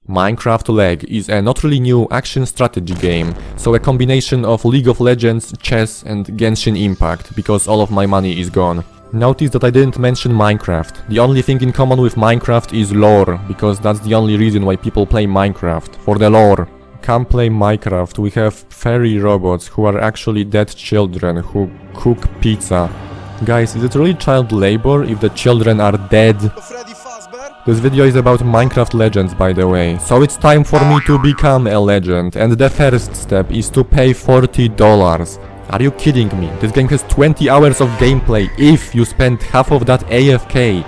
Minecraft Leg is a not really new action strategy game, so a combination of League of Legends, chess and Genshin Impact, because all of my money is gone. Notice that I didn't mention Minecraft. The only thing in common with Minecraft is lore, because that's the only reason why people play Minecraft, for the lore. Come play Minecraft, we have fairy robots who are actually dead children who cook pizza. Guys, is it really child labor if the children are dead? This video is about Minecraft Legends, by the way, so it's time for me to become a legend, and the first step is to pay $40. Are you kidding me? This game has 20 hours of gameplay if you spend half of that AFK.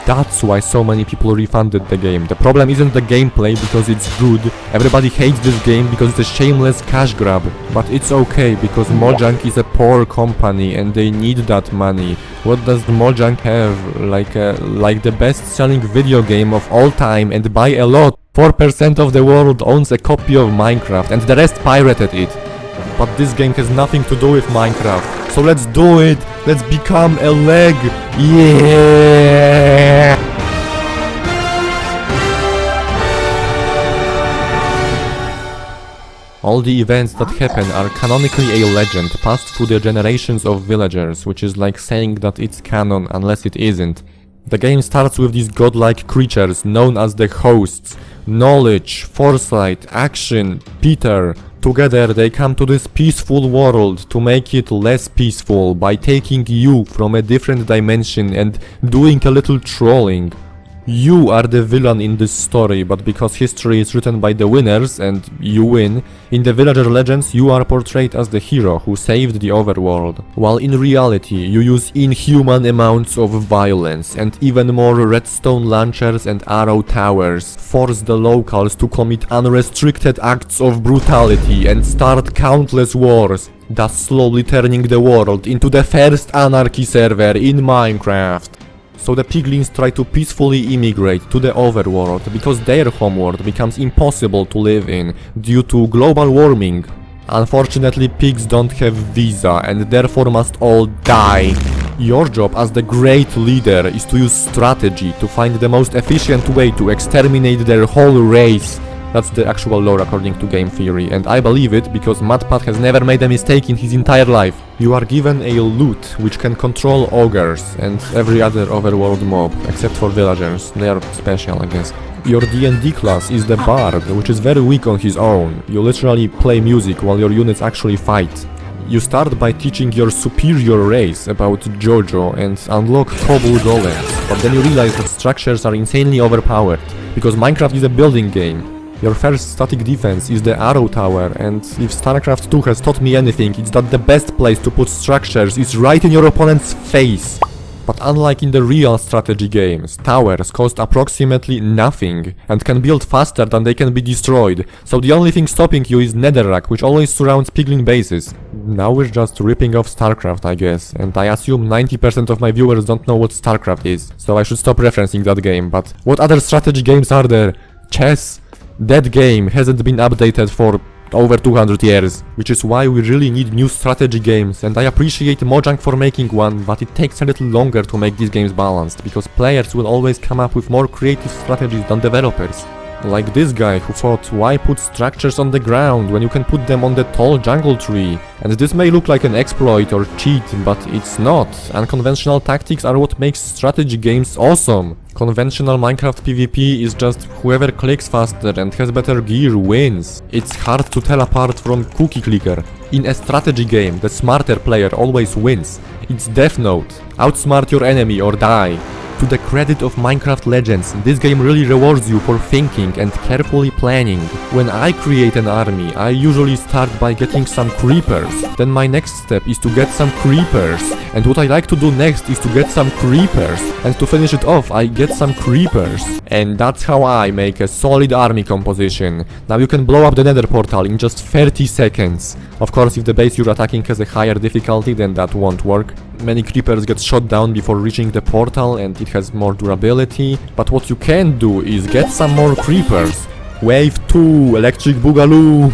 That's why so many people refunded the game. The problem isn't the gameplay because it's good. Everybody hates this game because it's a shameless cash grab. But it's okay because Mojang is a poor company and they need that money. What does Mojang have? Like the best-selling video game of all time, and by a lot. 4% of the world owns a copy of Minecraft and the rest pirated it. But this game has nothing to do with Minecraft. So let's do it! Let's become a leg! Yeah! All the events that happen are canonically a legend, passed through the generations of villagers, which is like saying that it's canon unless it isn't. The game starts with these godlike creatures known as the hosts. Knowledge, foresight, action, Peter. Together they come to this peaceful world to make it less peaceful by taking you from a different dimension and doing a little trolling. You are the villain in this story, but because history is written by the winners and you win, in the villager legends you are portrayed as the hero who saved the overworld. While in reality you use inhuman amounts of violence and even more redstone launchers and arrow towers, force the locals to commit unrestricted acts of brutality and start countless wars, thus slowly turning the world into the first anarchy server in Minecraft. So the piglins try to peacefully immigrate to the overworld because their homeworld becomes impossible to live in due to global warming. Unfortunately, pigs don't have visa and therefore must all die. Your job as the great leader is to use strategy to find the most efficient way to exterminate their whole race. That's the actual lore according to game theory, and I believe it because MatPat has never made a mistake in his entire life. You are given a loot which can control ogres and every other overworld mob, except for villagers. They are special, I guess. Your D&D class is the bard, which is very weak on his own. You literally play music while your units actually fight. You start by teaching your superior race about JoJo and unlock cobble golems, but then you realize that structures are insanely overpowered, because Minecraft is a building game. Your first static defense is the arrow tower, and if StarCraft 2 has taught me anything, it's that the best place to put structures is right in your opponent's face. But unlike in the real strategy games, towers cost approximately nothing and can build faster than they can be destroyed, so the only thing stopping you is netherrack, which always surrounds piglin bases. Now we're just ripping off StarCraft, I guess, and I assume 90% of my viewers don't know what StarCraft is, so I should stop referencing that game. But what other strategy games are there? Chess? That game hasn't been updated for over 200 years, which is why we really need new strategy games, and I appreciate Mojang for making one, but it takes a little longer to make these games balanced, because players will always come up with more creative strategies than developers. Like this guy who thought, why put structures on the ground when you can put them on the tall jungle tree? And this may look like an exploit or cheat, but it's not. Unconventional tactics are what makes strategy games awesome. Conventional Minecraft PvP is just whoever clicks faster and has better gear wins. It's hard to tell apart from cookie clicker. In a strategy game, the smarter player always wins. It's Death Note. Outsmart your enemy or die. To the credit of Minecraft Legends, this game really rewards you for thinking and carefully planning. When I create an army, I usually start by getting some creepers. Then my next step is to get some creepers. And what I like to do next is to get some creepers. And to finish it off, I get some creepers. And that's how I make a solid army composition. Now you can blow up the nether portal in just 30 seconds. Of course, if the base you're attacking has a higher difficulty, then that won't work. Many creepers get shot down before reaching the portal and it has more durability. But what you can do is get some more creepers. Wave 2, electric boogaloo.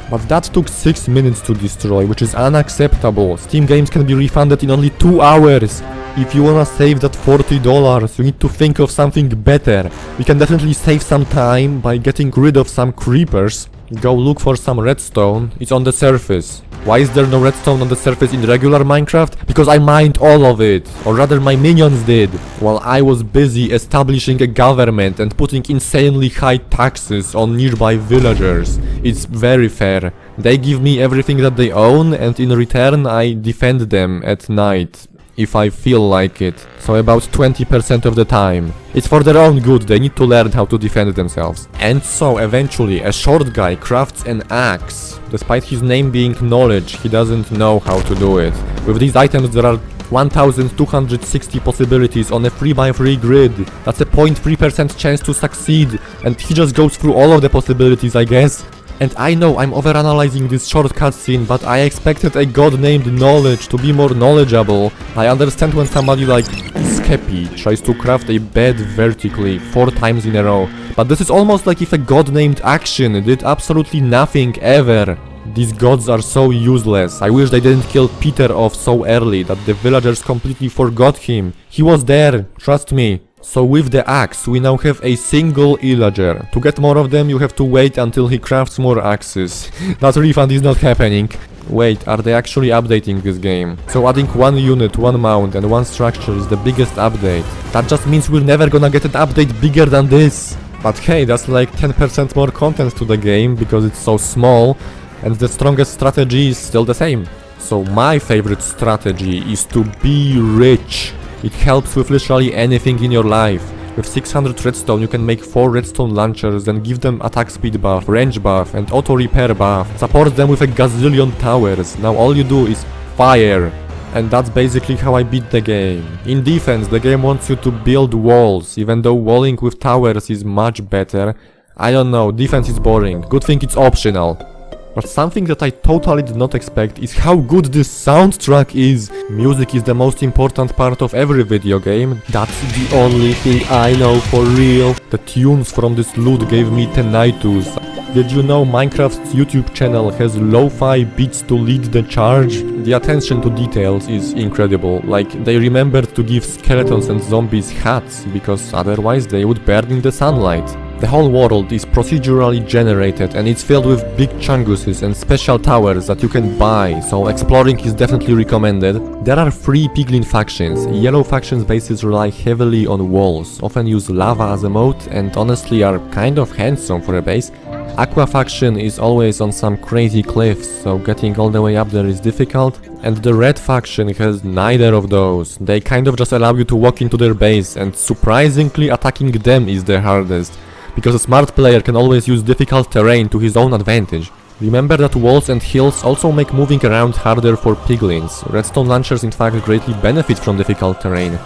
But that took 6 minutes to destroy, which is unacceptable. Steam games can be refunded in only 2 hours. If you wanna save that $40, you need to think of something better. We can definitely save some time by getting rid of some creepers. Go look for some redstone, it's on the surface. Why is there no redstone on the surface in regular Minecraft? Because I mined all of it, or rather my minions did, while I was busy establishing a government and putting insanely high taxes on nearby villagers. It's very fair. They give me everything that they own, and in return I defend them at night, if I feel like it. So about 20% of the time. It's for their own good, they need to learn how to defend themselves. And so eventually a short guy crafts an axe. Despite his name being knowledge, he doesn't know how to do it. With these items there are 1260 possibilities on a 3x3 grid. That's a 0.3% chance to succeed, and he just goes through all of the possibilities, I guess. And I know I'm overanalyzing this short cutscene, but I expected a god named Knowledge to be more knowledgeable. I understand when somebody like Heppe tries to craft a bed vertically 4 times in a row, but this is almost like if a god named Action did absolutely nothing ever. These gods are so useless. I wish they didn't kill Peter off so early that the villagers completely forgot him. He was there, trust me. So with the axe, we now have a single illager. To get more of them, you have to wait until he crafts more axes. That refund is not happening. Wait, are they actually updating this game? So adding 1 unit, 1 mount and 1 structure is the biggest update. That just means we're never gonna get an update bigger than this. But hey, that's like 10% more content to the game because it's so small, and the strongest strategy is still the same. So my favorite strategy is to be rich. It helps with literally anything in your life. With 600 redstone you can make 4 redstone launchers and give them attack speed buff, range buff and auto repair buff. Support them with a gazillion towers. Now all you do is fire. And that's basically how I beat the game. In defense, the game wants you to build walls, even though walling with towers is much better. I don't know, defense is boring. Good thing it's optional. But something that I totally did not expect is how good this soundtrack is. Music is the most important part of every video game. That's the only thing I know for real. The tunes from this loot gave me tinnitus. Did you know Minecraft's YouTube channel has lo-fi beats to lead the charge? The attention to details is incredible. Like, they remembered to give skeletons and zombies hats, because otherwise they would burn in the sunlight. The whole world is procedurally generated and it's filled with big chunguses and special towers that you can buy, so exploring is definitely recommended. There are 3 piglin factions. Yellow faction's bases rely heavily on walls, often use lava as a moat and honestly are kind of handsome for a base. Aqua faction is always on some crazy cliffs, so getting all the way up there is difficult. And the red faction has neither of those. They kind of just allow you to walk into their base, and surprisingly attacking them is the hardest, because a smart player can always use difficult terrain to his own advantage. Remember that walls and hills also make moving around harder for piglins. Redstone launchers in fact greatly benefit from difficult terrain.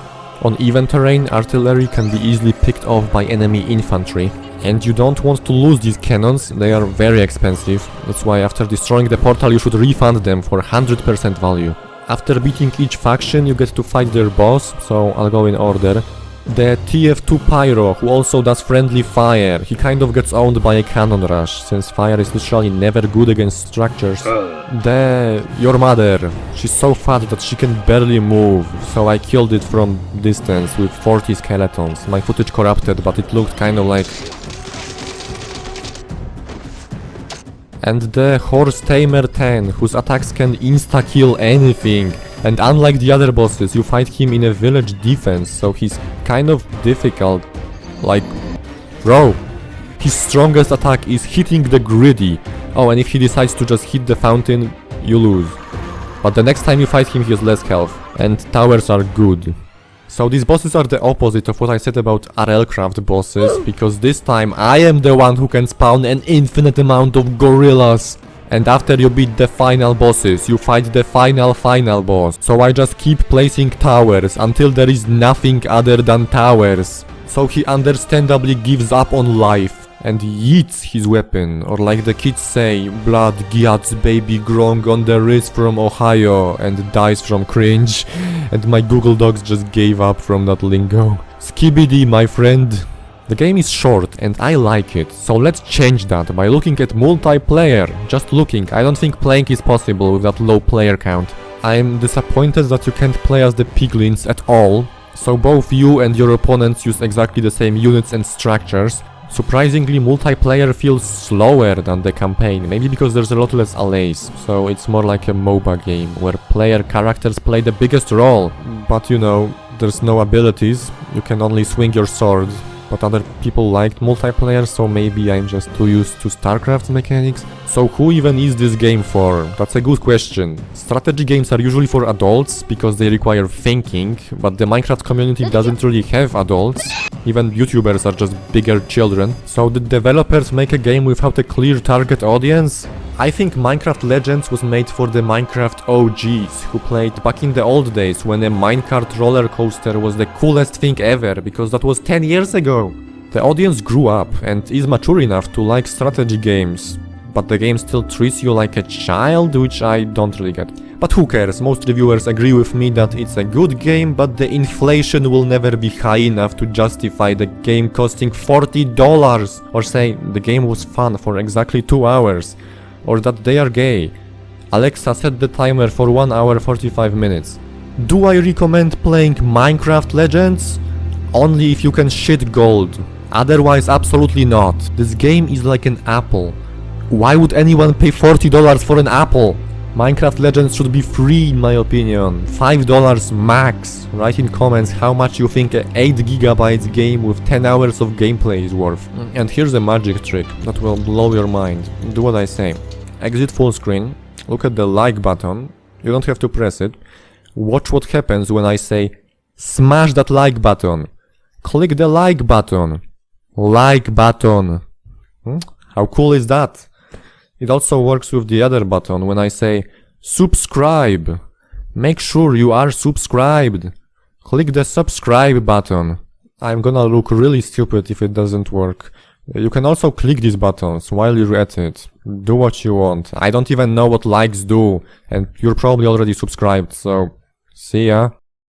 On even terrain, artillery can be easily picked off by enemy infantry. And you don't want to lose these cannons, they are very expensive. That's why after destroying the portal you should refund them for 100% value. After beating each faction you get to fight their boss, so I'll go in order. The TF2 Pyro, who also does friendly fire, he kind of gets owned by a cannon rush, since fire is literally never good against structures. Your mother, she's so fat that she can barely move, so I killed it from distance with 40 skeletons. My footage corrupted, but it looked kind of like... And the Horse Tamer 10, whose attacks can insta-kill anything. And unlike the other bosses, you fight him in a village defense, so he's kind of difficult. Like, bro, his strongest attack is hitting the griddy. Oh, and if he decides to just hit the fountain, you lose. But the next time you fight him, he has less health, and towers are good. So these bosses are the opposite of what I said about RLcraft bosses, because this time I am the one who can spawn an infinite amount of gorillas. And after you beat the final bosses, you fight the final boss. So I just keep placing towers until there is nothing other than towers. So he understandably gives up on life and yeets his weapon, or like the kids say, blood gets baby growing on the wrist from Ohio and dies from cringe. And my Google Docs just gave up from that lingo. Skibidi, my friend. The game is short and I like it, so let's change that by looking at multiplayer. Just looking, I don't think playing is possible with that low player count. I'm disappointed that you can't play as the piglins at all. So both you and your opponents use exactly the same units and structures. Surprisingly, multiplayer feels slower than the campaign, maybe because there's a lot less allies, so it's more like a MOBA game, where player characters play the biggest role. But you know, there's no abilities, you can only swing your sword. But other people liked multiplayer, so maybe I'm just too used to StarCraft's mechanics. So who even is this game for? That's a good question. Strategy games are usually for adults, because they require thinking, but the Minecraft community doesn't really have adults. Even YouTubers are just bigger children. So did developers make a game without a clear target audience? I think Minecraft Legends was made for the Minecraft OGs, who played back in the old days when a minecart roller coaster was the coolest thing ever, because that was 10 years ago. The audience grew up and is mature enough to like strategy games, but the game still treats you like a child, which I don't really get. But who cares, most reviewers agree with me that it's a good game, but the inflation will never be high enough to justify the game costing $40, or say the game was fun for exactly 2 hours. Or that they are gay. Alexa, set the timer for 1 hour 45 minutes. Do I recommend playing Minecraft Legends? Only if you can shit gold. Otherwise, absolutely not. This game is like an apple. Why would anyone pay $40 for an apple? Minecraft Legends should be free in my opinion. $5 max. Write in comments how much you think a 8 GB game with 10 hours of gameplay is worth. And here's a magic trick that will blow your mind. Do what I say. Exit full screen, look at the like button, you don't have to press it. Watch what happens when I say smash that like button. Click the like button. Like button. How cool is that? It also works with the other button when I say subscribe. Make sure you are subscribed. Click the subscribe button. I'm gonna look really stupid if it doesn't work. You can also click these buttons while you're at it. Do what you want. I don't even know what likes do, and you're probably already subscribed, so see ya.